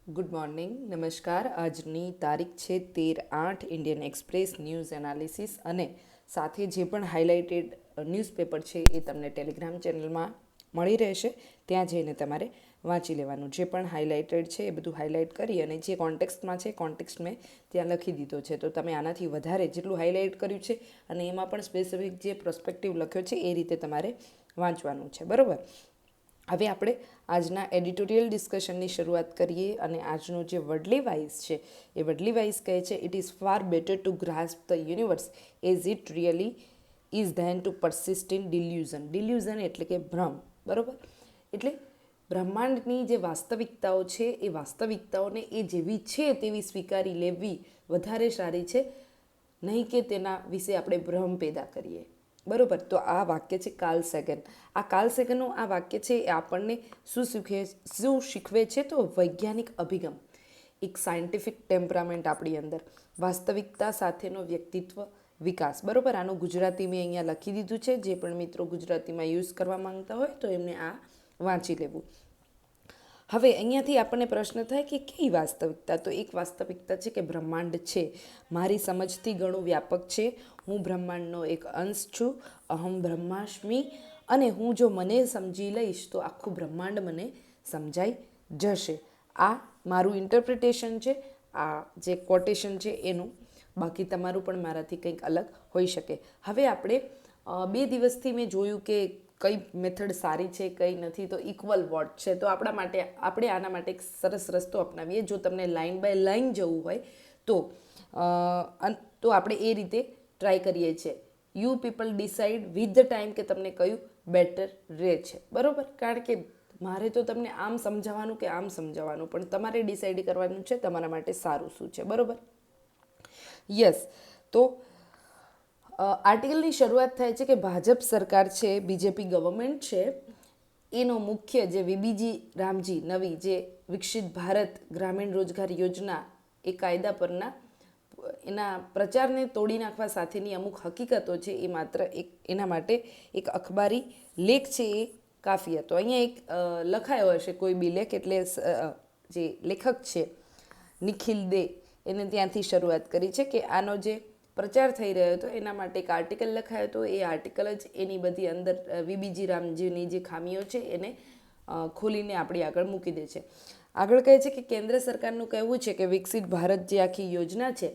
Good morning, નમસ્કાર. આજની તારીખ છે 13/8. ઇન્ડિયન એક્સપ્રેસ ન્યૂઝ એનાલિસિસ અને સાથે જે પણ હાઇલાઇટેડ ન્યૂઝપેપર છે એ તમને ટેલિગ્રામ ચેનલમાં મળી રહેશે. ત્યાં જઈને તમારે વાંચી લેવાનું. જે પણ હાઇલાઇટેડ છે એ બધું હાઇલાઇટ કરી અને જે કોન્ટેક્સ્ટમાં છે કોન્ટેક્સ્ટ મેં ત્યાં લખી દીધો છે. તો તમે આનાથી વધારે જેટલું હાઇલાઇટ કર્યું છે અને એમાં પણ સ્પેસિફિક જે પ્રોસ્પેક્ટિવ લખ્યો છે એ રીતે તમારે વાંચવાનું છે, બરાબર. હવે આપણે આજના એડિટોરિયલ ડિસ્કશનની શરૂઆત કરીએ અને આજનો જે વર્ડલી વાઇઝ છે એ વર્ડલી વાઇઝ કહે છે it is far better to grasp the universe as it really is then to persist in delusion. Delusion એટલે કે ભ્રમ, બરાબર. એટલે બ્રહ્માંડની જે વાસ્તવિકતાઓ છે એ વાસ્તવિકતાઓને એ જેવી છે તેવી સ્વીકારી લેવી વધારે સારી છે, નહીં કે તેના વિશે આપણે ભ્રમ પેદા કરીએ, બરાબર. તો આ વાક્ય છે કાર્લ સેગન. આ કાર્લ સેગનનું આ વાક્ય છે એ આપણને શું શીખવે છે? તો વૈજ્ઞાનિક અભિગમ, એક સાયન્ટિફિક ટેમ્પરામેન્ટ આપણી અંદર, વાસ્તવિકતા સાથેનો વ્યક્તિત્વ વિકાસ, બરાબર. આનું ગુજરાતી મેં અહીંયા લખી દીધું છે. જે પણ મિત્રો ગુજરાતીમાં યુઝ કરવા માંગતા હોય તો એમને આ વાંચી લેવું. હવે અહીંયાથી આપણને પ્રશ્ન થાય કે કઈ વાસ્તવિકતા? તો એક વાસ્તવિકતા છે કે બ્રહ્માંડ છે, મારી સમજથી ઘણું વ્યાપક છે, હું બ્રહ્માંડનો એક અંશ છું, અહમ બ્રહ્માસ્મિ, અને હું જો મને સમજી લઈશ તો આખું બ્રહ્માંડ મને સમજાઈ જશે. આ મારું ઇન્ટરપ્રિટેશન છે, આ જે કોટેશન છે એનું. બાકી તમારું પણ મારાથી કંઈક અલગ હોઈ શકે. હવે આપણે 2 દિવસથી મેં જોયું કે કઈ મેથડ સારી છે કઈ નથી, તો ઇક્વલ વોટ છે. તો આપણે આના માટે એક સરસ રસ્તો અપનાવીએ. જો તમને લાઇન બાય લાઇન જવું હોય તો આપણે એ રીતે ટ્રાય કરીએ છીએ. You people decide with the time કે તમને કયું બેટર રહે છે, બરાબર. કારણ કે મારે તો તમને આમ સમજાવવાનું કે આમ સમજાવવાનું, પણ તમારે ડિસાઇડ કરવાનું છે તમારા માટે સારું શું છે, બરાબર. યસ. તો આર્ટિકલની શરૂઆત થાય છે કે ભાજપ સરકાર છે, બીજેપી ગવર્મેન્ટ છે, એનો મુખ્ય જે વીબીજી રામજી નવી જે વિકસિત ભારત ગ્રામીણ રોજગાર યોજના એ કાયદા પરના એના પ્રચારને તોડી નાખવા સાથેની અમુક હકીકતો છે એ માત્ર એના માટે એક અખબારી લેખ છે એ કાફી હતો. અહીંયા એક લખાયો હશે કોઈ બી લેખ, એટલે જે લેખક છે નિખિલ દે એને ત્યાંથી શરૂઆત કરી છે કે આનો જે પ્રચાર થઈ રહ્યો હતો એના માટે એક આર્ટિકલ લખાયો હતો. એ આર્ટિકલ જ એની બધી અંદર વીબીજી રામજીની જે ખામીઓ છે એને ખોલીને આપણી આગળ મૂકી દે છે. આગળ કહે છે કે કેન્દ્ર સરકારનું કહેવું છે કે વિકસિત ભારત જે આખી યોજના છે,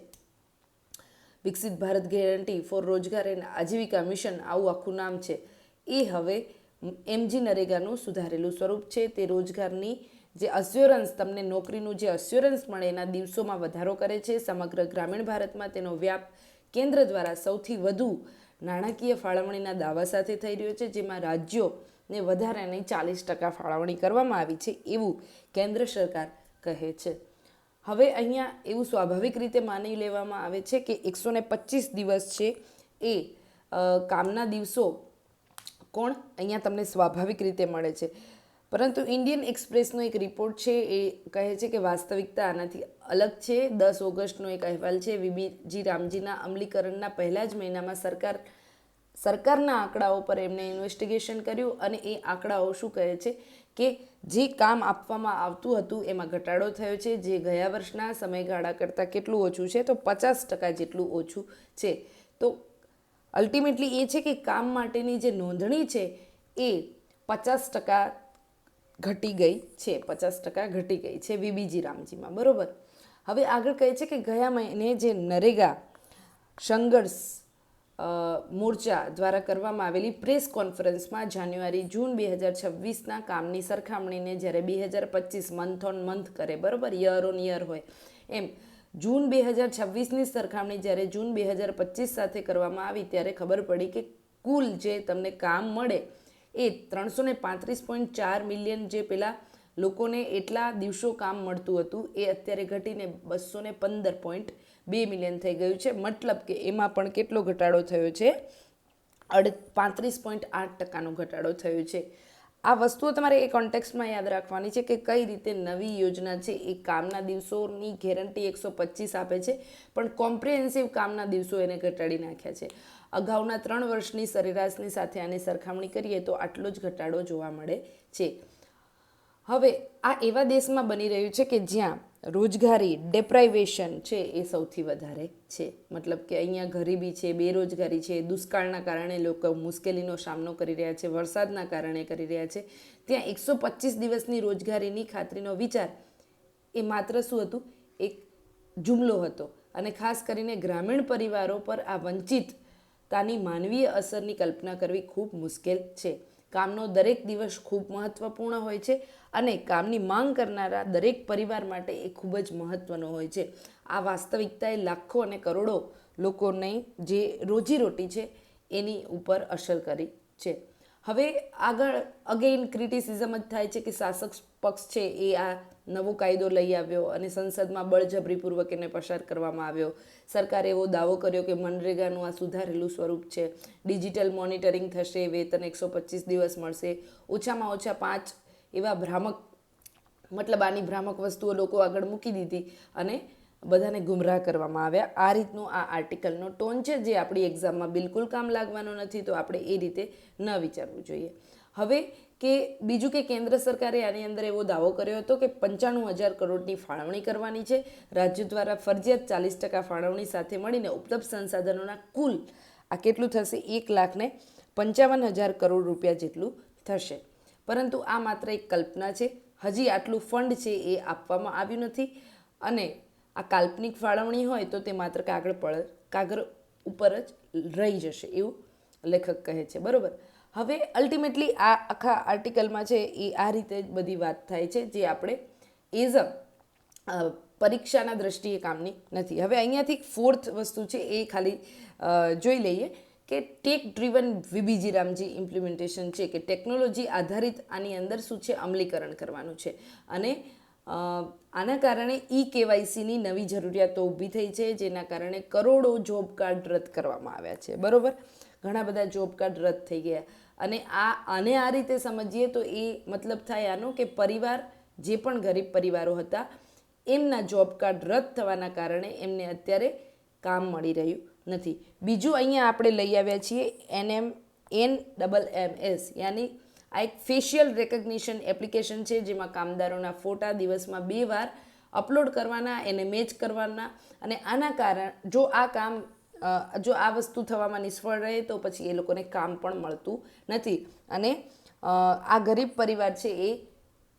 વિકસિત ભારત ગેરંટી ફોર રોજગાર એન્ડ આજીવિકા મિશન, આવું આખું નામ છે, એ હવે એમજી નરેગાનું સુધારેલું સ્વરૂપ છે. તે રોજગારની જે અસ્યોરન્સ, તમને નોકરીનું જે અસ્યોરન્સ મળે એના દિવસોમાં વધારો કરે છે. સમગ્ર ગ્રામીણ ભારતમાં તેનો વ્યાપ કેન્દ્ર દ્વારા સૌથી વધુ નાણાકીય ફાળવણીના દાવા સાથે થઈ રહ્યો છે, જેમાં રાજ્યોને વધારાની 40% ફાળવણી કરવામાં આવી છે એવું કેન્દ્ર સરકાર કહે છે. હવે અહીંયા એવું સ્વાભાવિક રીતે માની લેવામાં આવે છે કે 125 દિવસ છે એ કામના દિવસો કોણ અહીંયા તમને સ્વાભાવિક રીતે મળે છે. પરંતુ ઇન્ડિયન એક્સપ્રેસનો એક રિપોર્ટ છે એ કહે છે કે વાસ્તવિકતા આનાથી અલગ છે. 10 ઓગસ્ટનો એક અહેવાલ છે. વીબીજી રામજીના અમલીકરણના પહેલા જ મહિનામાં સરકારના આંકડાઓ પર એમણે ઇન્વેસ્ટિગેશન કર્યું અને એ આંકડાઓ શું કહે છે કે જે કામ આપવામાં આવતું હતું એમાં ઘટાડો થયો છે, જે ગયા વર્ષના સમયગાળા કરતાં કેટલું ઓછું છે? તો 50% જેટલું ઓછું છે. તો અલ્ટિમેટલી એ છે કે કામ માટેની જે નોંધણી છે એ 50% ઘટી ગઈ છે, 50% ઘટી ગઈ છે વીબીજી રામજીમાં, બરાબર. હવે આગળ કહે છે કે ગયા મહિને જે નરેગા સંઘર્ષ મોરચા દ્વારા કરવામાં આવેલી પ્રેસ કોન્ફરન્સમાં જાન્યુઆરી-જૂન 2026ના કામની સરખામણીને જ્યારે 2025 મંથ ઓન મંથ કરે, બરાબર, યર ઓન યર હોય એમ, જૂન 2026ની સરખામણી જ્યારે જૂન 2025 સાથે કરવામાં આવી ત્યારે ખબર પડી કે કુલ જે તમને કામ મળે એ 335.4 મિલિયન, જે પેલા લોકોને એટલા દિવસો કામ મળતું હતું એ અત્યારે ઘટીને 215.2 મિલિયન થઈ ગયું છે. મતલબ કે એમાં પણ કેટલો ઘટાડો થયો છે? 35.8%નો ઘટાડો થયો છે. આ વસ્તુઓ તમારે એ કોન્ટેક્સ્ટમાં યાદ રાખવાની છે કે કઈ રીતે નવી યોજના છે એ કામના દિવસોની ગેરંટી 125 આપે છે, પણ કોમ્પ્રિહેન્સિવ કામના દિવસો એને ઘટાડી નાખ્યા છે. અગાઉના 3 વર્ષની સરેરાશની સાથે આની સરખામણી કરીએ તો આટલો જ ઘટાડો જોવા મળે છે. હવે આ એવા દેશમાં બની રહ્યું છે કે જ્યાં રોજગારી ડેપ્રાઇવેશન છે એ સૌથી વધારે છે. મતલબ કે અહીંયા ગરીબી છે, બેરોજગારી છે, દુષ્કાળના કારણે લોકો મુશ્કેલીનો સામનો કરી રહ્યા છે, વરસાદના કારણે કરી રહ્યા છે. ત્યાં 125 દિવસની રોજગારીની ખાતરીનો વિચાર એ માત્ર શું હતું? એક જુમલો હતો. અને ખાસ કરીને ગ્રામીણ પરિવારો પર આ વંચિતતાની માનવીય અસરની કલ્પના કરવી ખૂબ મુશ્કેલ છે. કામનો દરેક દિવસ ખૂબ મહત્ત્વપૂર્ણ હોય છે અને કામની માંગ કરનારા દરેક પરિવાર માટે એ ખૂબ જ મહત્ત્વનો હોય છે. આ વાસ્તવિકતાએ લાખો અને કરોડો લોકોને જે રોજીરોટી છે એની ઉપર અસર કરી છે. હવે આગળ અગેઇન ક્રિટિસિઝમ જ થાય છે કે શાસક પક્ષ છે એ આ નવો કાયદો લઈ આવ્યો અને સંસદમાં બળજબરીપૂર્વક એને પસાર કરવામાં આવ્યો. સરકારે એવો દાવો કર્યો કે મનરેગાનું આ સુધારેલું સ્વરૂપ છે, ડિજિટલ મોનિટરિંગ થશે, વેતન 125 દિવસ મળશે, ઓછામાં ઓછા 5 એવા ભ્રામક મતલબ આની ભ્રામક વસ્તુઓ લોકો આગળ મૂકી દીધી અને બધાને ગુમરાહ કરવામાં આવ્યા. આ રીતનું આ આર્ટિકલનો ટોન છે જે આપણી એક્ઝામમાં બિલકુલ કામ લાગવાનો નથી, તો આપણે એ રીતે ન વિચારવું જોઈએ. હવે કે બીજું કે કેન્દ્ર સરકારે આની અંદર એવો દાવો કર્યો હતો કે 95,000 કરોડની ફાળવણી કરવાની છે. રાજ્યો દ્વારા ફરજિયાત 40% ફાળવણી સાથે મળીને ઉપલબ્ધ સંસાધનોના કુલ આ કેટલું થશે? 1,55,000 કરોડ રૂપિયા જેટલું થશે. પરંતુ આ માત્ર એક કલ્પના છે. હજી આટલું ફંડ છે એ આપવામાં આવ્યું નથી અને આ કાલ્પનિક ફાળવણી હોય તો તે માત્ર કાગળ ઉપર જ રહી જશે એવું લેખક કહે છે. બરાબર. હવે અલ્ટિમેટલી આ આખા આર્ટિકલમાં છે એ આ રીતે જ બધી વાત થાય છે જે આપણે એઝ પરીક્ષાના દ્રષ્ટિએ કામની નથી. હવે અહીંયાથી ફોર્થ વસ્તુ છે એ ખાલી જોઈ લઈએ કે tech driven VBG Ramji implementation છે કે ટેકનોલોજી આધારિત આની અંદર શું છે? અમલીકરણ કરવાનું છે. અને આના કારણે KYCની નવી જરૂરિયાતો ઊભી થઈ છે, જેના કારણે કરોડો જોબ કાર્ડ રદ કરવામાં આવ્યા છે. બરાબર. ઘણા બધા જોબ કાર્ડ રદ થઈ ગયા અને આને આ રીતે સમજીએ તો એ મતલબ થાય આનો કે પરિવાર જે પણ ગરીબ પરિવારો હતા એમના જોબ કાર્ડ રદ થવાના કારણે એમને અત્યારે કામ મળી રહ્યું નથી. બીજું અહીંયા આપણે લઈ આવ્યા છીએ NMMS યાની આ એક ફેશિયલ રેકગ્નિશન એપ્લિકેશન છે જેમાં કામદારોના ફોટા દિવસમાં 2 વાર અપલોડ કરવાના, એને મેચ કરવાના અને આના કારણે જો આ વસ્તુ થવામાં નિષ્ફળ રહે તો પછી એ લોકોને કામ પણ મળતું નથી અને આ ગરીબ પરિવાર છે એ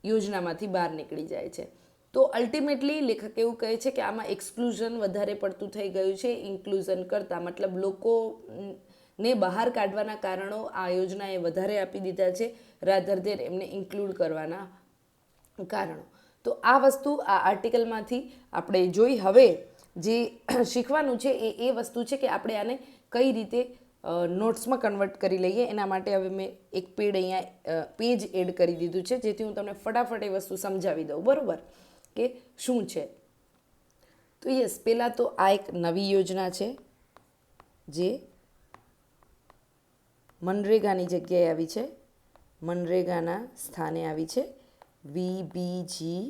યોજનામાંથી બહાર નીકળી જાય છે. તો અલ્ટિમેટલી લેખક એવું કહે છે કે આમાં એક્સક્લુઝન વધારે પડતું થઈ ગયું છે ઇન્ક્લુઝન કરતાં. મતલબ લોકોને બહાર કાઢવાના કારણો આ યોજનાએ વધારે આપી દીધા છે રાધર દેન એમને ઇન્ક્લુડ કરવાના કારણો. તો આ વસ્તુ આ આર્ટિકલમાંથી આપણે જોઈ. હવે જે શીખવાનું છે એ વસ્તુ છે કે આપણે આને કઈ રીતે નોટ્સમાં કન્વર્ટ કરી લઈએ. એના માટે હવે મેં એક પેજ એડ કરી દીધું છે જેથી હું તમને ફટાફટ એ વસ્તુ સમજાવી દઉં. બરાબર કે શું છે? તો યસ, પહેલાં તો આ એક નવી યોજના છે જે મનરેગાની જગ્યાએ આવી છે, મનરેગાના સ્થાને આવી છે, વીબીજી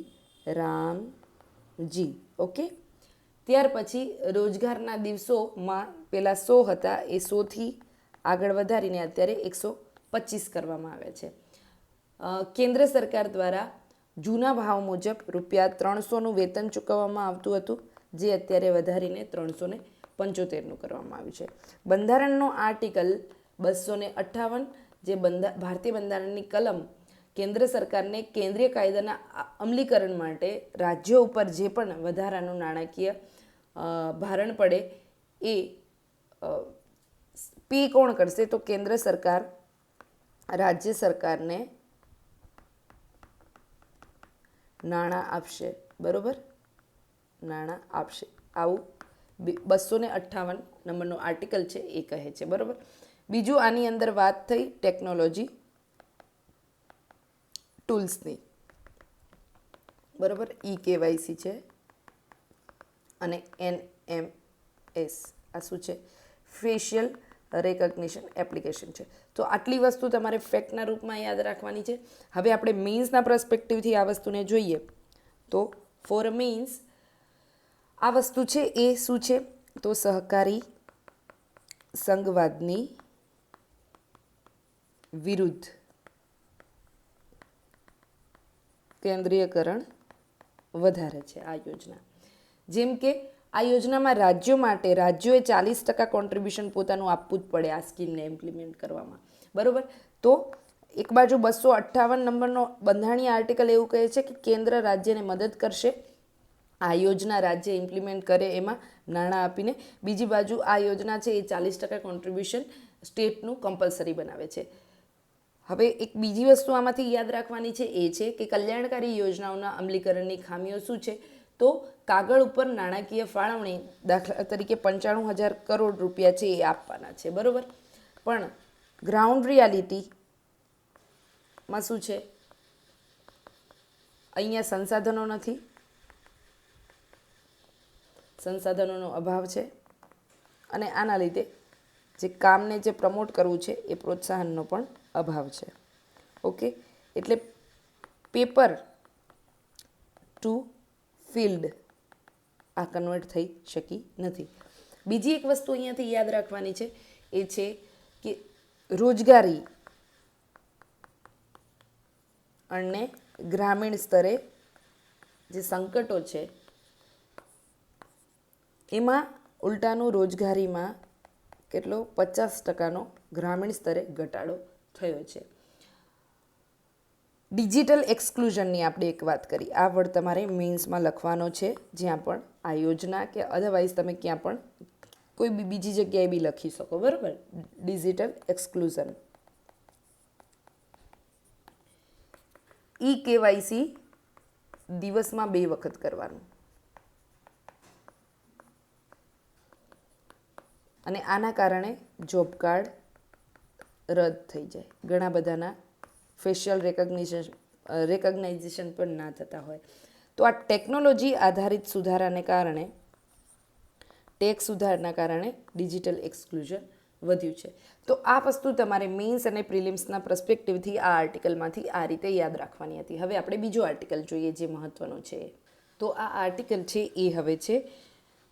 રામજી. ઓકે. ત્યાર પછી રોજગારના દિવસોમાં પહેલાં 100 હતા એ 100થી આગળ વધારીને અત્યારે 125 કરવામાં આવ્યા છે. કેન્દ્ર સરકાર દ્વારા જૂના ભાવ મુજબ ₹300નું વેતન ચૂકવવામાં આવતું હતું જે અત્યારે વધારીને 375નું કરવામાં આવ્યું છે. બંધારણનો આર્ટિકલ 258 જે ભારતીય બંધારણની કલમ કેન્દ્ર સરકારને કેન્દ્રીય કાયદાના અમલીકરણ માટે રાજ્યો ઉપર જે પણ વધારાનું નાણાકીય ભારણ પડે એ પે કોણ કરશે? તો કેન્દ્ર સરકાર રાજ્ય સરકારને નાણાં આપશે. બરાબર, નાણાં આપશે. આવું 258 નંબરનો આર્ટિકલ છે એ કહે છે. બરાબર. બીજું આની અંદર વાત થઈ ટેકનોલોજી ટૂલ્સની. બરાબર. KYC છે અને NMS આ શું છે? ફેશિયલ રેકગ્નિશન એપ્લિકેશન છે. તો આટલી વસ્તુ તમારે ફેક્ટના રૂપમાં યાદ રાખવાની છે. હવે આપણે મીન્સના પર્સપેક્ટિવથી આ વસ્તુને જોઈએ તો ફોર મીન્સ આ વસ્તુ છે એ શું છે? તો સહકારી સંઘવાદની વિરુદ્ધ કેન્દ્રીયકરણ વધારે છે આ યોજના. જેમ કે આ યોજનામાં રાજ્યો માટે રાજ્યોએ 40% કોન્ટ્રીબ્યુશન પોતાનું આપવું જ પડે આ સ્કીમને ઇમ્પ્લિમેન્ટ કરવામાં, બરાબર. તો એક બાજુ 258 નંબરનો બંધારણીય આર્ટિકલ એવું કહે છે કે કેન્દ્ર રાજ્યને મદદ કરશે આ યોજના રાજ્ય ઇમ્પ્લિમેન્ટ કરે એમાં નાણાં આપીને. બીજી બાજુ આ યોજના છે એ 40% કોન્ટ્રીબ્યુશન સ્ટેટનું કમ્પલસરી બનાવે છે. હવે એક બીજી વસ્તુ આમાંથી યાદ રાખવાની છે એ છે કે કલ્યાણકારી યોજનાઓના અમલીકરણની ખામીઓ શું છે, તો કાગળ ઉપર નાણાકીય ફાળવણી, દાખલા તરીકે 95,000 કરોડ રૂપિયા છે એ આપવાના છે, બરાબર. પણ ગ્રાઉન્ડ રિયાલિટીમાં શું છે, અહીંયા સંસાધનો નથી, સંસાધનોનો અભાવ છે, અને આના લીધે જે કામને જે પ્રમોટ કરવું છે એ પ્રોત્સાહનનો પણ અભાવ છે. ઓકે, એટલે પેપર ટુ ફિલ્ડ આ કન્વર્ટ થઈ શકી નથી. બીજી એક વસ્તુ અહીંયાથી યાદ રાખવાની છે એ છે કે રોજગારી અને ગ્રામીણ સ્તરે જે સંકટો છે એમાં ઉલટાનું રોજગારીમાં કેટલો 50%નો ગ્રામીણ સ્તરે ઘટાડો થયો છે. ડિજિટલ એક્સક્લુઝનની આપણે એક વાત કરી, આ વર્ડ તમારે મેન્સમાં લખવાનો છે, જ્યાં પણ આ યોજના કે અધરવાઇઝ તમે ક્યાં પણ કોઈ બી બીજી જગ્યાએ બી લખી શકો, બરાબર. Digital exclusion. KYC દિવસમાં 2 વખત કરવાનું, અને આના કારણે જોબ કાર્ડ રદ થઈ જાય. ઘણા બધાના ફેશિયલ રેકગ્નાઇઝેશન પણ ના થતા હોય. તો આ ટેકનોલોજી આધારિત સુધારાને કારણે, ટેક્સ સુધારના કારણે ડિજિટલ એક્સક્લુઝન વધ્યું છે. તો આ વસ્તુ તમારે મેઇન્સ અને પ્રિલિમ્સના પર્સપેક્ટિવથી આ આર્ટિકલમાંથી આ રીતે યાદ રાખવાની હતી. હવે આપણે બીજો આર્ટિકલ જોઈએ જે મહત્વનો છે. તો આ આર્ટિકલ છે એ હવે છે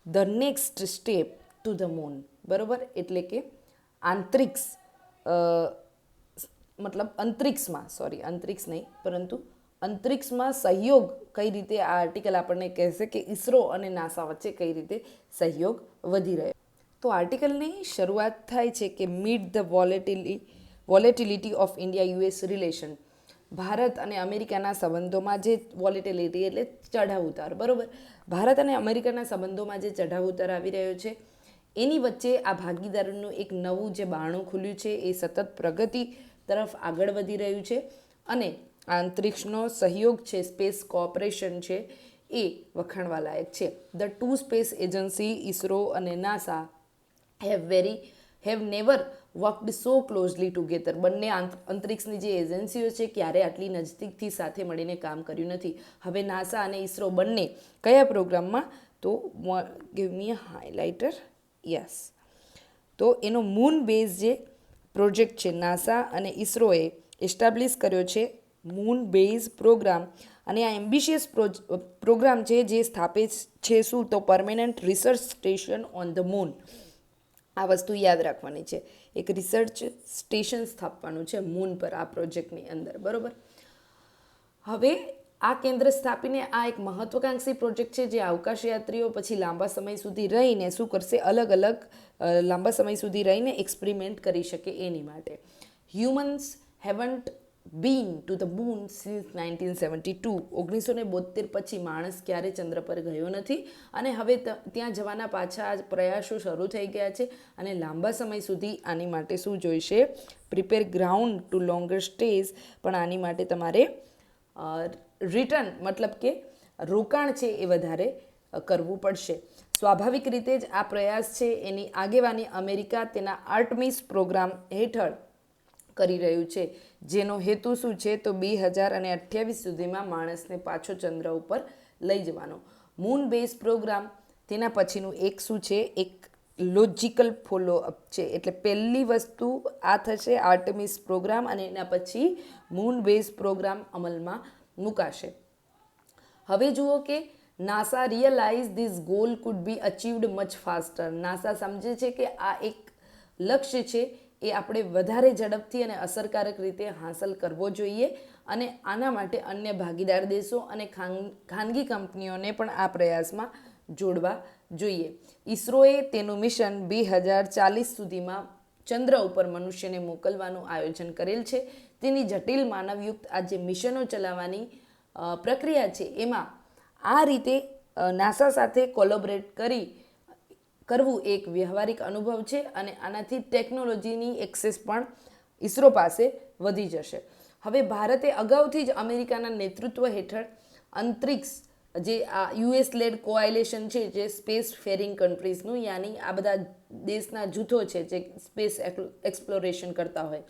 the next step to the moon, બરાબર. એટલે કે અંતરિક્ષ મતલબ અંતરિક્ષમાં, અંતરિક્ષ નહીં પરંતુ અંતરિક્ષમાં સહયોગ કઈ રીતે, આ આર્ટિકલ આપણને કહેશે કે ઇસરો અને નાસા વચ્ચે કઈ રીતે સહયોગ વધી રહ્યો. તો આર્ટિકલની શરૂઆત થાય છે કે meet the volatility of India US relation. Bharat અને અમેરિકાના સંબંધોમાં જે વોલેટિલિટી એટલે ચઢાવ ઉતાર, બરાબર. ભારત અને અમેરિકાના સંબંધોમાં જે ચઢાવ ઉતાર આવી રહ્યો છે એની વચ્ચે આ ભાગીદારીનું એક નવું જે બારણું ખુલ્યું છે એ સતત પ્રગતિ તરફ આગળ વધી રહ્યું છે. અને અંતરિક્ષનો સહયોગ છે, સ્પેસ કોઓપરેશન છે, એ વખાણવા લાયક છે. The two space agency ISRO અને NASA have never worked so closely together. બંને અંતરિક્ષની જે એજન્સીઓ છે ક્યારે આટલી નજીકથી સાથે મળીને કામ કર્યું નથી. હવે નાસા અને ઇસરો બંને કયા પ્રોગ્રામમાં, તો ગીવ મી અ હાઇલાઇટર, યસ. તો એનો મૂન બેઝ જે પ્રોજેક્ટ છે નાસા અને ઇસરોએ એસ્ટાબ્લિશ કર્યો છે મૂન બેઝ પ્રોગ્રામ. અને આ એમ્બિશિયસ પ્રોગ્રામ છે જે સ્થાપિત છે શું, તો permanent research station on the moon. આ વસ્તુ યાદ રાખવાની છે, એક રિસર્ચ સ્ટેશન સ્થાપવાનું છે મૂન પર આ પ્રોજેક્ટની અંદર, બરાબર. હવે આ કેન્દ્ર સ્થાપીને આ એક મહત્વાકાંક્ષી પ્રોજેક્ટ છે જે અવકાશ યાત્રીઓ પછી લાંબા સમય સુધી રહીને શું કરશે, અલગ અલગ લાંબા સમય સુધી રહીને એક્સપેરિમેન્ટ કરી શકે એની માટે. Humans haven't bin to the moon since 1972. 1972 પછી માણસ ક્યારે ચંદ્ર પર ગયો નથી, અને હવે ત્યાં જવાના પાછા પ્રયાસો શરૂ થઈ ગયા છે. અને લાંબા સમય સુધી આની માટે શું જોઈશે, prepare ground to longer stays. પણ આની માટે તમારે રિટર્ન મતલબ કે રોકાણ છે એ વધારે કરવું પડશે. સ્વાભાવિક રીતે જ આ પ્રયાસ છે એની આગેવાની અમેરિકા તેના આર્ટમિસ પ્રોગ્રામ હેઠળ કરી રહ્યું છે, જેનો હેતુ શું છે, તો 2028 સુધીમાં માણસને પાછો ચંદ્ર ઉપર લઈ જવાનો. મૂન બેઝ પ્રોગ્રામ તેના પછીનું એક શું છે, એક લોજિકલ ફોલોઅપ છે. એટલે પહેલી વસ્તુ આ થશે આર્ટમિસ પ્રોગ્રામ, અને એના પછી મૂન બેઝ પ્રોગ્રામ અમલમાં મુકાશે. હવે જુઓ કે NASA realise this goal could be achieved much faster. NASA સમજે છે કે આ એક લક્ષ્ય છે એ આપણે વધારે ઝડપથી અને અસરકારક રીતે હાંસલ કરવો જોઈએ અને આના માટે અન્ય ભાગીદાર દેશો અને ખાનગી કંપનીઓને પણ આ પ્રયાસમાં જોડવા જોઈએ. ઈસરોએ તેનું મિશન 2040 સુધીમાં ચંદ્ર ઉપર મનુષ્યને મોકલવાનું આયોજન કરેલ છે. તેની જટિલ માનવયુક્ત આ જે મિશનો ચલાવવાની પ્રક્રિયા છે એમાં આ રીતે નાસા સાથે કોલેબોરેટ કરવું એક વ્યવહારિક અનુભવ છે અને આનાથી ટેકનોલોજીની એક્સેસ પણ ઈસરો પાસે વધી જશે. હવે ભારતે અગાઉથી જ અમેરિકાના નેતૃત્વ હેઠળ અંતરિક્ષ જે આ યુએસ લેડ કોઆલિશન છે, જે સ્પેસ ફેરિંગ કન્ટ્રીઝનું, યાની આ બધા દેશના જૂથો છે જે સ્પેસ એક્સપ્લોરેશન કરતા હોય,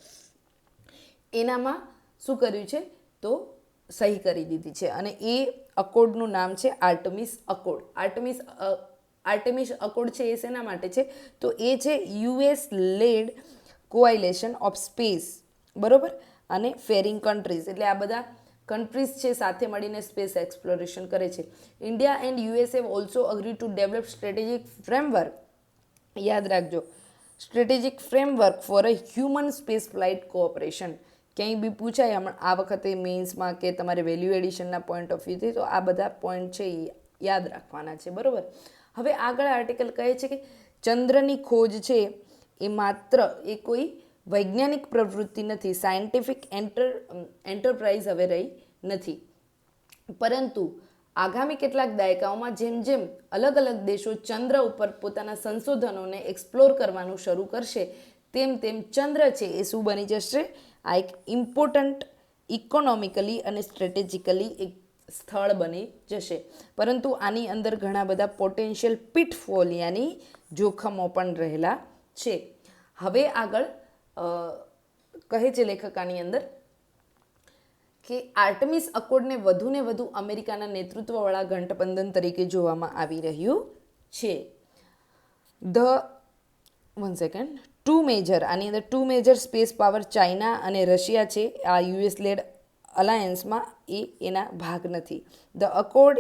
એનામાં શું કર્યું છે તો સહી કરી દીધી છે અને એ અકોર્ડનું નામ છે આર્ટેમિસ અકોર્ડ. આર્ટેમિસ અકોર્ડ છે એ શેના માટે છે તો એ છે યુએસ લેડ કોઆલિશન ઓફ સ્પેસ, બરોબર, અને ફેરિંગ કન્ટ્રીઝ, એટલે આ બધા કન્ટ્રીઝ છે સાથે મળીને સ્પેસ એક્સપ્લોરેશન કરે છે. India and US have also agree to develop strategic framework, યાદ રાખજો, strategic framework for a human space flight cooperation. ક્યાંય બી પૂછાય હમણાં આ વખતે મેન્સમાં કે તમારે વેલ્યુ એડિશનના પોઈન્ટ ઓફ વ્યૂથી, તો આ બધા પોઈન્ટ છે એ યાદ રાખવાના છે, બરાબર. હવે આગળ આર્ટિકલ કહે છે કે ચંદ્રની ખોજ છે એ માત્ર એ કોઈ વૈજ્ઞાનિક પ્રવૃત્તિ નથી, સાયન્ટિફિક એન્ટરપ્રાઇઝ હવે રહી નથી, પરંતુ આગામી કેટલાક દાયકાઓમાં જેમ જેમ અલગ અલગ દેશો ચંદ્ર ઉપર પોતાના સંશોધનોને એક્સપ્લોર કરવાનું શરૂ કરશે, તેમ તેમ ચંદ્ર છે એ શું બની જશે, આ એક ઇમ્પોર્ટન્ટ ઇકોનોમિકલી અને સ્ટ્રેટેજિકલી એક સ્થળ બની જશે. પરંતુ આની અંદર ઘણા બધા પોટેન્શિયલ પીટફોલ યાની જોખમો પણ રહેલા છે. હવે આગળ કહે છે લેખક આની અંદર કે આર્ટેમિસ અકોર્ડને વધુને વધુ અમેરિકાના નેતૃત્વવાળા ગઠબંધન તરીકે જોવામાં આવી રહ્યું છે. આની અંદર two major space power China અને રશિયા છે, આ યુએસ લેડ અલાયન્સમાં એના ભાગ નથી. The accord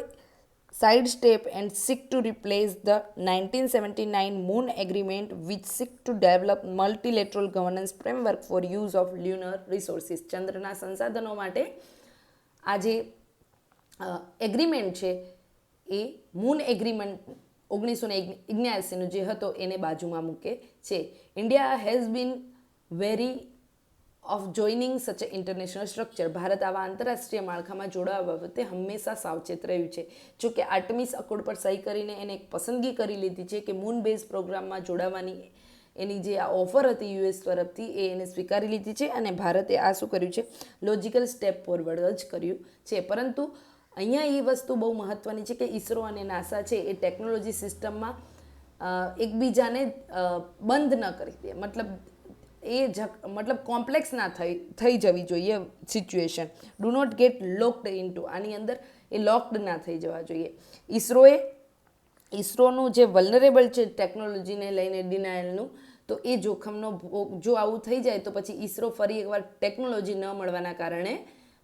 side step and seek to replace the 1979 moon agreement which seek to develop multilateral governance framework for use of lunar resources. ચંદ્રના સંસાધનો માટે આ જે એગ્રીમેન્ટ છે એ મૂન એગ્રીમેન્ટ 1979 જે હતો એને બાજુમાં મૂકે છે. India has been wary of joining such a international structure. Bharat આવા આંતરરાષ્ટ્રીય માળખામાં જોડાવા બાબતે હંમેશા સાવચેત રહ્યું છે. જો કે આર્ટેમિસ અકોર્ડ પર સહી કરીને એને એક પસંદગી કરી લીધી છે કે મૂન બેઝ પ્રોગ્રામમાં જોડાવાની એની જે આ ઓફર હતી યુએસ તરફથી એ એને સ્વીકારી લીધી છે અને ભારતે આ શું કર્યું છે, લોજિકલ સ્ટેપ ફોરવર્ડ જ કર્યું છે. પરંતુ અહીંયા એ વસ્તુ બહુ મહત્ત્વની છે કે ઈસરો અને નાસા છે એ ટેકનોલોજી સિસ્ટમમાં એકબીજાને બંધ ન કરી દે, મતલબ કોમ્પ્લેક્સ ના થઈ જવી જોઈએ situation. Do not get locked into, આની અંદર એ લોકડ ના થઈ જવા જોઈએ. ઈસરોનું જે વલ્નરેબલ છે ટેકનોલોજીને લઈને ડિનાયલનું, તો એ જોખમનો જો આવું થઈ જાય તો પછી ઈસરો ફરી એકવાર ટેકનોલોજી ન મળવાના કારણે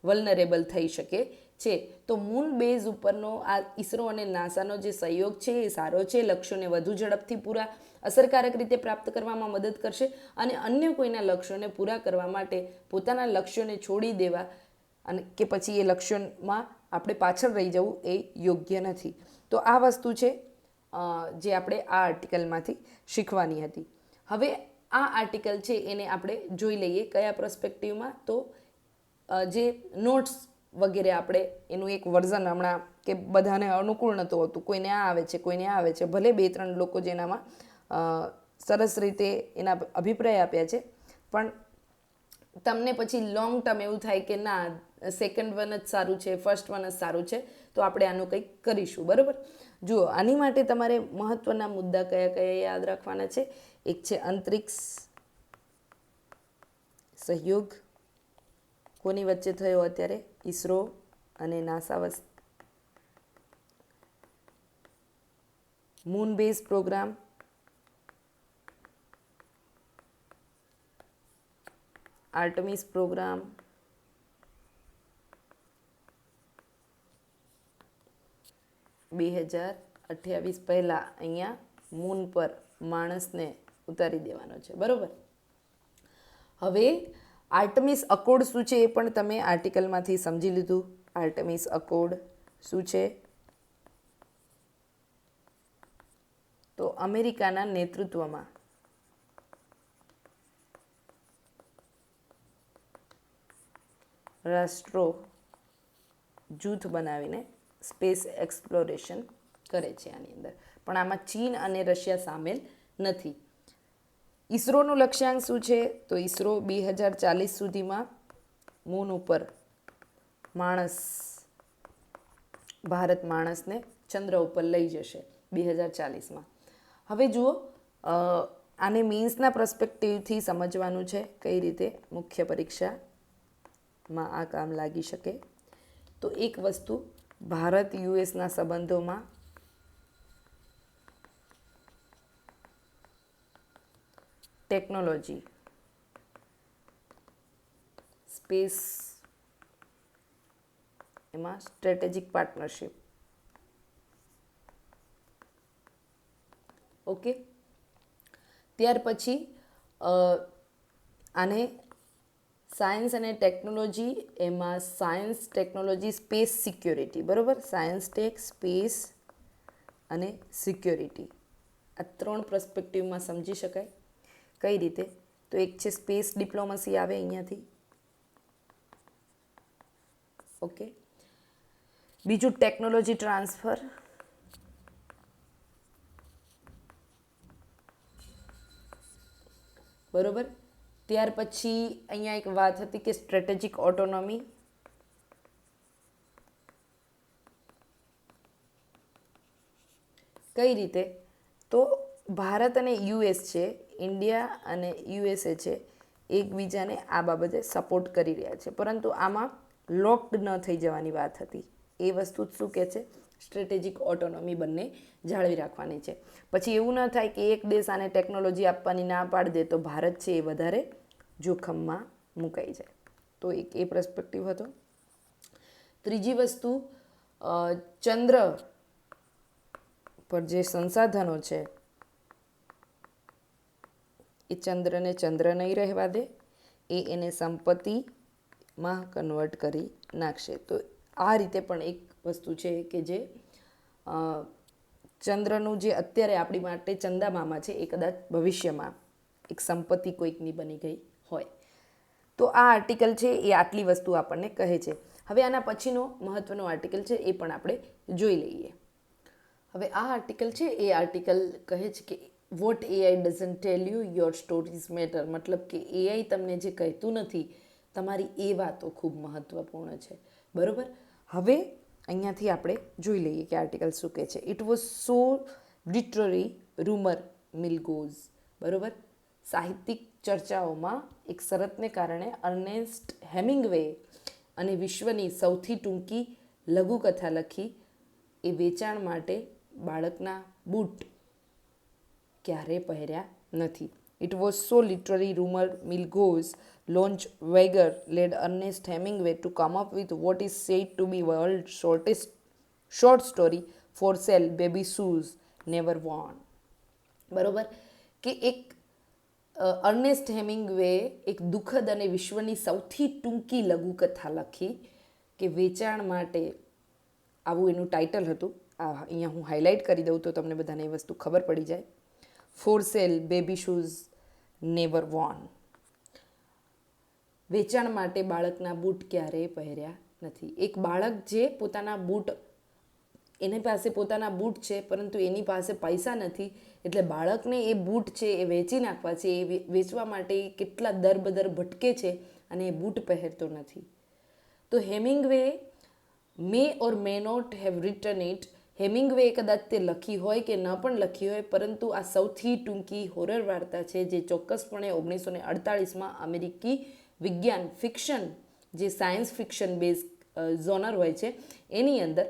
વલ્નરેબલ થઈ શકે છે. તો મૂન બેઝ ઉપરનો આ ઈસરો અને નાસાનો જે સહયોગ છે એ સારો છે, લક્ષ્યોને વધુ ઝડપથી પૂરા અસરકારક રીતે પ્રાપ્ત કરવામાં મદદ કરશે અને અન્ય કોઈના લક્ષ્યોને પૂરા કરવા માટે પોતાના લક્ષ્યોને છોડી દેવા અને કે પછી એ લક્ષ્યોમાં આપણે પાછળ રહી જવું એ યોગ્ય નથી. તો આ વસ્તુ છે જે આપણે આ આર્ટિકલમાંથી શીખવાની હતી. હવે આ આર્ટિકલ છે એને આપણે જોઈ લઈએ કયા પર્સપેક્ટિવમાં, તો જે નોટ્સ વગેરે આપણે એનું એક વર્ઝન હમણાં કે બધાને અનુકૂળ નહોતું હોતું, કોઈને આ આવે છે કોઈને આ આવે છે, ભલે 2-3 લોકો જેનામાં સરસ રીતે એના અભિપ્રાય આપ્યા છે, પણ તમને પછી લોંગ ટર્મ એવું થાય કે ના સેકન્ડ વન જ સારું છે, ફર્સ્ટ વન જ સારું છે, તો આપણે આનું કંઈક કરીશું, બરાબર. જુઓ, આની માટે તમારે મહત્ત્વના મુદ્દા કયા કયા યાદ રાખવાના છે. એક છે અંતરિક્ષ સહયોગ કોની વચ્ચે થયો અત્યારે, ઈસરો અને NASA. Moon base program, Artemis program, (2028) પહેલાં અહીંયા મૂન પર માણસને ઉતારી દેવાનો છે, બરાબર. હવે આર્ટેમિસ અકોર્ડ શું છે એ પણ તમે આર્ટિકલમાંથી સમજી લીધું. આર્ટેમિસ અકોર્ડ શું છે? તો અમેરિકાના નેતૃત્વમાં રાષ્ટ્રો જૂથ બનાવીને સ્પેસ એક્સપ્લોરેશન કરે છે આની અંદર, પણ આમાં ચીન અને રશિયા સામેલ નથી. ઈસરોનું લક્ષ્યાંક શું છે? તો ઈસરો 2040 સુધીમાં મૂન ઉપર ભારત માણસને ચંદ્ર ઉપર લઈ જશે 2040માં. હવે જુઓ, આને મીન્સના પર્સપેક્ટિવથી સમજવાનું છે કઈ રીતે મુખ્ય પરીક્ષામાં આ કામ લાગી શકે. તો એક વસ્તુ, ભારત યુએસના સંબંધોમાં ટેકનોલોજી, સ્પેસ, એમાં સ્ટ્રેટેજિક પાર્ટનરશિપ. ઓકે, ત્યાર પછી આને સાયન્સ અને ટેકનોલોજી, એમાં સાયન્સ, ટેકનોલોજી, સ્પેસ, સિક્યોરિટી. બરાબર, સાયન્સ, ટેક, સ્પેસ અને સિક્યોરિટી, આ 3 પર્સપેક્ટિવમાં સમજી શકાય. કઈ રીતે? તો એક છે સ્પેસ ડિપ્લોમસી આવે અહીંયાથી. ઓકે, બીજું ટેકનોલોજી ટ્રાન્સફર, બરોબર. ત્યાર પછી અહીંયા એક વાત હતી કે સ્ટ્રેટેજિક ઓટોનોમી. કઈ રીતે? તો ભારત અને યુએસ છે, ઇન્ડિયા અને યુએસએ છે, એકબીજાને આ બાબતે સપોર્ટ કરી રહ્યા છે, પરંતુ આમાં લોકડ ન થઈ જવાની વાત હતી. એ વસ્તુ શું કહે છે? સ્ટ્રેટેજિક ઓટોનોમી બંને જાળવી રાખવાની છે. પછી એવું ન થાય કે એક દેશ આને ટેકનોલોજી આપવાની ના પાડી દે તો ભારત છે એ વધારે જોખમમાં મુકાઈ જાય. તો એક એ પર્સપેક્ટિવ હતો. ત્રીજી વસ્તુ, ચંદ્ર પર જે સંસાધનો છે એ ચંદ્રને ચંદ્ર નહીં રહેવા દે, એને સંપત્તિમાં કન્વર્ટ કરી નાખશે. તો આ રીતે પણ એક વસ્તુ છે કે જે ચંદ્રનું જે અત્યારે આપણી માટે ચંદામામા છે એ કદાચ ભવિષ્યમાં એક સંપત્તિ કોઈકની બની ગઈ હોય. તો આ આર્ટિકલ છે એ આટલી વસ્તુ આપણને કહે છે. હવે આના પછીનો મહત્વનો આર્ટિકલ છે એ પણ આપણે જોઈ લઈએ. હવે આ આર્ટિકલ છે એ આર્ટિકલ કહે છે કે what AI doesn't tell you your stories matter. મતલબ કે એઆઈ તમને જે કહેતું નથી, તમારી એ વાતો ખૂબ મહત્વપૂર્ણ છે. બરાબર. હવે અહીંયાથી આપણે જોઈ લઈએ કે આર્ટિકલ શું કહે છે. It was so literary rumour mill goes. બરાબર, સાહિત્યિક ચર્ચાઓમાં એક શરતને કારણે અર્નેસ્ટ હેમિંગવે અને વિશ્વની સૌથી ટૂંકી લઘુકથા લખી, એ વેચાણ માટે બાળકના બૂટ ક્યારે પહેર્યા નથી. It was so literary rumour mill goes lunch wager led Ernest Hemingway to come up with what is said to be world short story for sale baby shoes never worn. બરોબર, કે એક Ernst હેમિંગવે એક દુઃખદ અને વિશ્વની સૌથી ટૂંકી લઘુકથા લખી કે વેચાણ માટે, આવું એનું ટાઇટલ હતું. અહીંયા હું હાઇલાઇટ કરી દઉં તો તમને બધાને એ વસ્તુ ખબર પડી જાય. For sale baby shoes never worn. વેચાણ માટે બાળકના બૂટ ક્યારેય પહેર્યા નથી. એક બાળક જે પોતાના બૂટ, એની પાસે પોતાના બૂટ છે પરંતુ એની પાસે પૈસા નથી, એટલે બાળકને એ બૂટ છે એ વેચી નાખવા છે. એ વેચવા માટે કેટલા દરબદર ભટકે છે અને એ બૂટ પહેરતો નથી. તો Hemingway may or may not have written it. Hemingway કદાચ તે લખી હોય કે ન પણ લખી હોય, પરંતુ આ સૌથી ટૂંકી હોરર વાર્તા છે જે ચોક્કસપણે 1948માં અમેરિકી વિજ્ઞાન ફિક્શન, જે સાયન્સ ફિક્શન બેઝ ઝોનર હોય છે, એની અંદર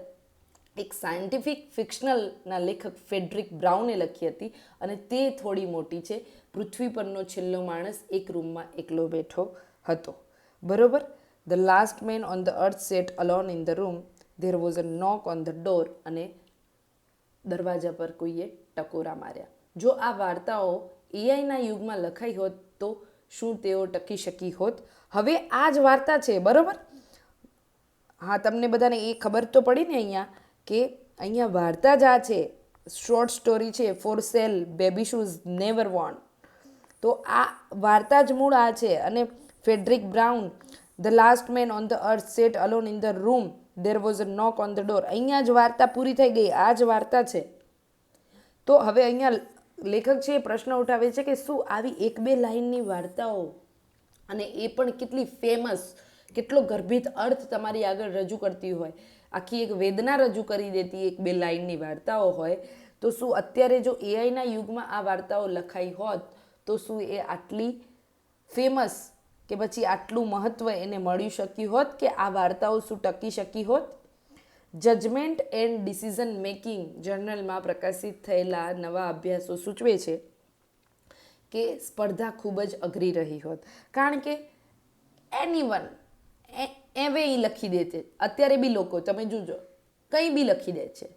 એક સાયન્ટિફિક ફિક્શનલના લેખક ફ્રેડરિક બ્રાઉને લખી હતી. અને તે થોડી મોટી છે. પૃથ્વી પરનો છેલ્લો માણસ એક રૂમમાં એકલો બેઠો હતો. બરોબર. The last man on the earth sat alone in the room. There was a knock on the door. અને દરવાજા પર કોઈએ ટકોરા માર્યા. જો આ વાર્તાઓ એઆઈના યુગમાં લખાઈ હોત તો શું તેઓ ટકી શકી હોત? હવે આ જ વાર્તા છે, બરાબર? હા, તમને બધાને એ ખબર તો પડી ને અહીંયા કે અહીંયા વાર્તા જ આ છે, શોર્ટ સ્ટોરી છે, for sale baby shoes never worn. તો આ વાર્તા જ મૂળ આ છે. અને Fredric Brown, the last man on the earth sat alone in the room, there was a knock on the door. અહીંયા જ વાર્તા પૂરી થઈ ગઈ. આ જ વાર્તા છે. તો હવે અહીંયા લેખક છે એ પ્રશ્ન ઉઠાવે છે કે શું આવી એક બે લાઇનની વાર્તાઓ, અને એ પણ કેટલી ફેમસ, કેટલો ગર્ભિત અર્થ તમારી આગળ રજૂ કરતી હોય, આખી એક વેદના રજૂ કરી દેતી એક બે લાઇનની વાર્તાઓ હોય, તો શું અત્યારે જો એઆઈના યુગમાં આ વાર્તાઓ લખાઈ હોત તો શું એ આટલી ફેમસ કે પછી આટલું મહત્ત્વ એને મળી શક્યું હોત, કે આ વાર્તાઓ શું ટકી શકી હોત? જજમેન્ટ એન્ડ ડિસિઝન મેકિંગ જર્નલમાં પ્રકાશિત થયેલા નવા અભ્યાસો સૂચવે છે કે સ્પર્ધા ખૂબ જ અઘરી રહી હોત. કારણ કે એનીવન એવે એ લખી દે છે. અત્યારે બી લોકો તમે જોજો કંઈ બી લખી દે છે.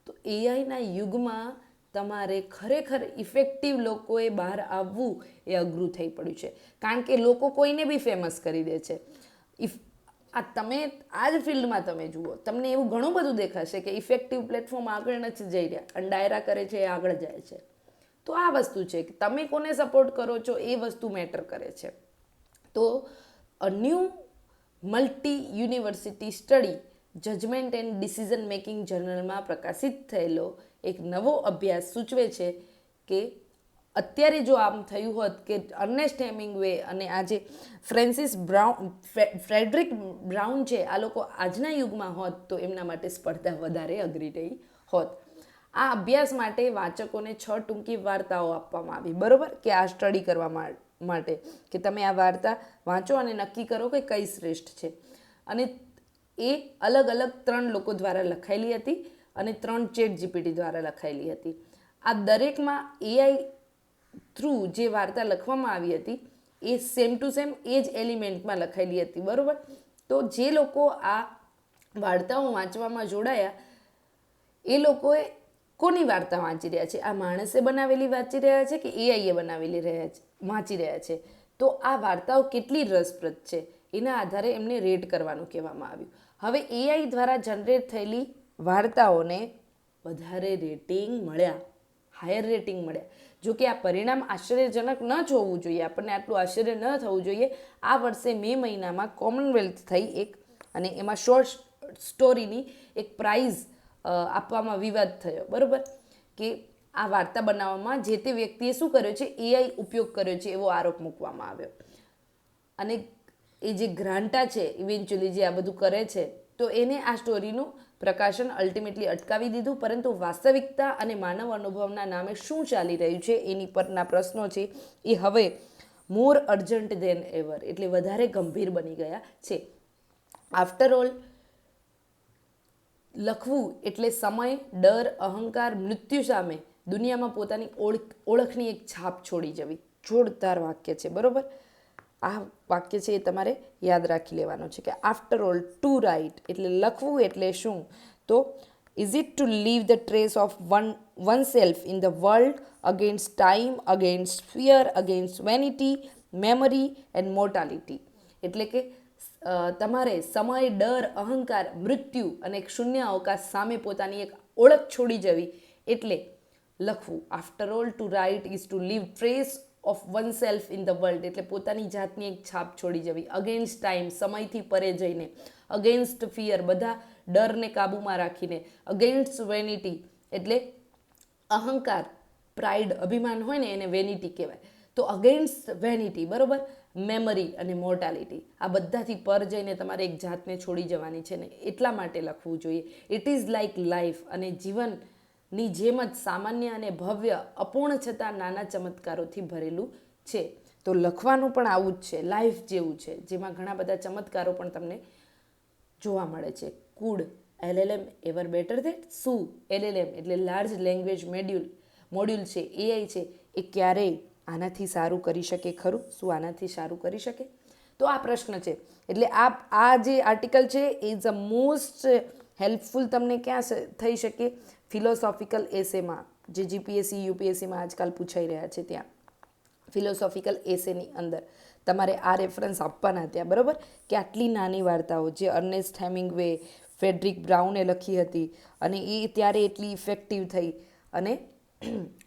તો એઆઈના યુગમાં તમારે ખરેખર ઇફેક્ટિવ લોકોએ બહાર આવવું એ અઘરું થઈ પડ્યું છે. કારણ કે લોકો કોઈને બી ફેમસ કરી દે છે. તમે આ જ ફિલ્ડમાં તમે જુઓ, તમને એવું ઘણું બધું દેખાશે કે ઇફેક્ટિવ પ્લેટફોર્મ આગળ નથી જઈ રહ્યા અને ડાયરા કરે છે એ આગળ જાય છે. તો આ વસ્તુ છે કે તમે કોને સપોર્ટ કરો છો એ વસ્તુ મેટર કરે છે. તો a new multi university study judgement and decision making જર્નલમાં પ્રકાશિત થયેલો એક નવો અભ્યાસ સૂચવે છે કે અત્યારે જો આમ થયું હોત કે અર્નેસ્ટ હેમિંગવે અને આજે ફ્રેડરિક બ્રાઉન છે, આ લોકો આજના યુગમાં હોત તો એમના માટે સ્પર્ધા વધારે અઘરી રહી હોત. આ અભ્યાસ માટે વાચકોને 6 ટૂંકી વાર્તાઓ આપવામાં આવી, બરાબર? કે આ સ્ટડી કરવા માટે કે તમે આ વાર્તા વાંચો અને નક્કી કરો કે કઈ શ્રેષ્ઠ છે. અને એ અલગ અલગ 3 લોકો દ્વારા લખાયેલી હતી અને 3 ચેટ જીપીટી દ્વારા લખાયેલી હતી. આ દરેકમાં એઆઈ થ્રુ જે વાર્તા લખવામાં આવી હતી એ સેમ ટુ સેમ એ જ એલિમેન્ટમાં લખાયેલી હતી, બરાબર? તો જે લોકો આ વાર્તાઓ વાંચવામાં જોડાયા એ લોકોએ કોની વાર્તા વાંચી રહ્યા છે? આ માણસે બનાવેલી વાંચી રહ્યા છે કે એઆઈએ બનાવેલી વાંચી રહ્યા છે? તો આ વાર્તાઓ કેટલી રસપ્રદ છે એના આધારે એમને રેટ કરવાનું કહેવામાં આવ્યું. હવે એઆઈ દ્વારા જનરેટ થયેલી વાર્તાઓને વધારે રેટિંગ મળ્યા, હાયર રેટિંગ મળ્યા. જો કે આ પરિણામ આશ્ચર્યજનક ન જ હોવું જોઈએ, આપણને આટલું આશ્ચર્ય ન થવું જોઈએ. આ વર્ષે મે મહિનામાં કોમનવેલ્થ થઈ એક, અને એમાં શોર્ટ સ્ટોરીની એક પ્રાઇઝ આપવામાં વિવાદ થયો, બરાબર? કે આ વાર્તા બનાવવામાં જે તે વ્યક્તિએ શું કર્યો છે, એઆઈ ઉપયોગ કર્યો છે એવો આરોપ મૂકવામાં આવ્યો. અને એ જે ગ્રાન્ટા છે ઇવેન્ચ્યુઅલી જે આ બધું કરે છે, તો એને આ સ્ટોરીનું પ્રકાશન અલ્ટિમેટલી અટકાવી દીધું. પરંતુ વાસ્તવિકતા અને માનવ અનુભવના નામે શું ચાલી રહ્યું છે એની પરના પ્રશ્નો છે એ હવે મોર અર્જન્ટ ધેન એવર, એટલે વધારે ગંભીર બની ગયા છે. આફ્ટર ઓલ, લખવું એટલે સમય, ડર, અહંકાર, મૃત્યુ સામે દુનિયામાં પોતાની ઓળખની એક છાપ છોડી જવી. જોરદાર વાક્ય છે, બરાબર? આ વાક્ય છે એ તમારે યાદ રાખી લેવાનું છે કે આફ્ટર ઓલ, ટુ રાઇટ એટલે લખવું એટલે શું? તો is it to leave the trace of one self in the world against time, against fear, against vanity, memory and mortality. એટલે કે તમારે સમય, ડર, અહંકાર, મૃત્યુ અને એક શૂન્ય અવકાશ સામે પોતાની એક ઓળખ છોડી જવી એટલે લખવું. After all, to write is to leave trace of one self in the world એટલે પોતાની જાતની એક છાપ છોડી જવી. અગેન્સ્ટ ટાઈમ, સમયથી પરે જઈને. અગેન્સ્ટ ફિયર, બધા ડરને કાબૂમાં રાખીને. અગેન્સ્ટ વેનિટી એટલે અહંકાર, પ્રાઇડ, અભિમાન હોય ને એને વેનિટી કહેવાય. તો અગેન્સ્ટ વેનિટી, બરાબર? મેમરી અને મોર્ટાલિટી, આ બધાથી પર જઈને તમારે એક જાતને છોડી જવાની છે ને, એટલા માટે લખવું જોઈએ. ઇટ ઇઝ લાઇક લાઈફ, અને જીવનની જેમ જ સામાન્ય અને ભવ્ય, અપૂર્ણ છતાં નાના ચમત્કારોથી ભરેલું છે. તો લખવાનું પણ આવું જ છે, લાઈફ જેવું છે, જેમાં ઘણા બધા ચમત્કારો પણ તમને જોવા મળે છે. Could LLM ever better that? શું એલએલએમ એટલે લાર્જ લેંગ્વેજ મોડ્યુલ છે, એઆઈ છે, એ ક્યારેય આનાથી સારું કરી શકે ખરું? શું આનાથી સારું કરી શકે? તો આ પ્રશ્ન છે. એટલે આ જે આર્ટિકલ છે એ ઇઝ અ મોસ્ટ હેલ્પફુલ તમને ક્યાં થઈ શકે? ફિલોસોફિકલ એસેમાં, જે જીપીએસસી યુપીએસસીમાં આજકાલ પૂછાઈ રહ્યા છે ત્યાં. ફિલોસોફિકલ એસેની અંદર તમારે આ રેફરન્સ આપવાના ત્યાં, બરાબર, કે આટલી નાની વાર્તાઓ જે અર્નેસ્ટ હેમિંગવે, ફ્રેડરિક બ્રાઉને લખી હતી અને એ ત્યારે એટલી ઇફેક્ટિવ થઈ અને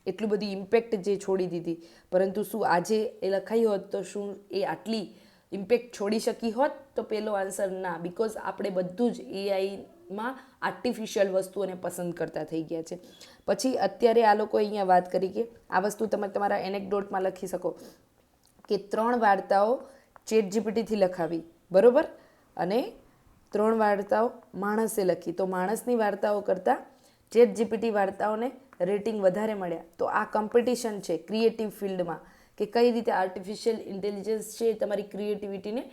એટલું બધી ઇમ્પેક્ટ જે છોડી દીધી, પરંતુ શું આજે એ લખાઈ હોત તો શું એ આટલી ઇમ્પેક્ટ છોડી શકી હોત? તો પહેલો આન્સર ના, બિકોઝ આપણે બધું જ એઆઈમાં આર્ટિફિશિયલ વસ્તુઓને પસંદ કરતા થઈ ગયા છે. પછી અત્યારે આ લોકો અહીંયા વાત કરી કે આ વસ્તુ તમે તમારા એનેક્ડોટમાં લખી શકો કે 3 વાર્તાઓ ચેટ જીપીટીથી લખાવી, બરાબર, અને 3 વાર્તાઓ માણસે લખી, તો માણસની વાર્તાઓ કરતાં ચેટ જીપીટી વાર્તાઓને રેટિંગ વધારે મળ્યા. તો આ કોમ્પિટિશન છે ક્રિએટિવ ફિલ્ડમાં કે કઈ રીતે આર્ટિફિશિયલ ઇન્ટેલિજન્સ છે એ તમારી ક્રિએટિવિટીને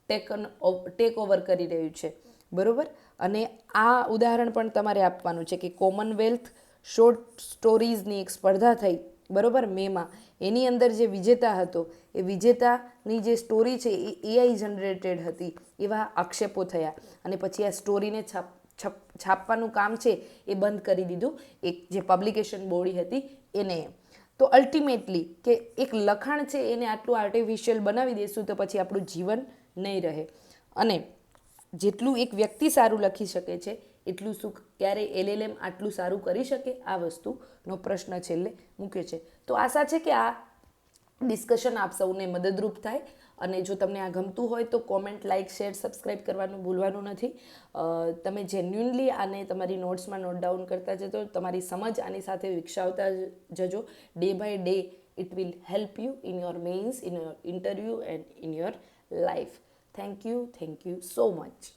ટેક ઓવર કરી રહ્યું છે, બરાબર. અને આ ઉદાહરણ પણ તમારે આપવાનું છે કે કોમનવેલ્થ શોર્ટ સ્ટોરીઝની એક સ્પર્ધા થઈ, બરાબર, મેમાં. એની અંદર જે વિજેતા હતો એ વિજેતાની જે સ્ટોરી છે એ એઆઈ જનરેટેડ હતી, એવા આક્ષેપો થયા અને પછી આ સ્ટોરીને છાપવાનું કામ છે એ બંધ કરી દીધું એક જે પબ્લિકેશન બોડી હતી એને. તો અલ્ટિમેટલી કે એક લખાણ છે એને આટલું આર્ટિફિશિયલ બનાવી દઈશું તો પછી આપણું જીવન નહીં રહે. અને જેટલું એક વ્યક્તિ સારું લખી શકે છે એટલું શું ક્યારે એલએલએમ આટલું સારું કરી શકે? આ વસ્તુનો પ્રશ્ન છેલ્લે મૂક્યો છે. તો આશા છે કે આ ડિસ્કશન આપ સૌને મદદરૂપ થાય અને જો તમને આ ગમતું હોય તો કોમેન્ટ, લાઇક, શેર, સબસ્ક્રાઈબ કરવાનું ભૂલવાનું નથી. તમે જેન્યુઅનલી આને તમારી નોટ્સમાં નોટ ડાઉન કરતા જજો, તમારી સમજ આની સાથે વિકસાવતા જજો. Day by day it will help you in your mains, in your interview and in your life. Thank you so much.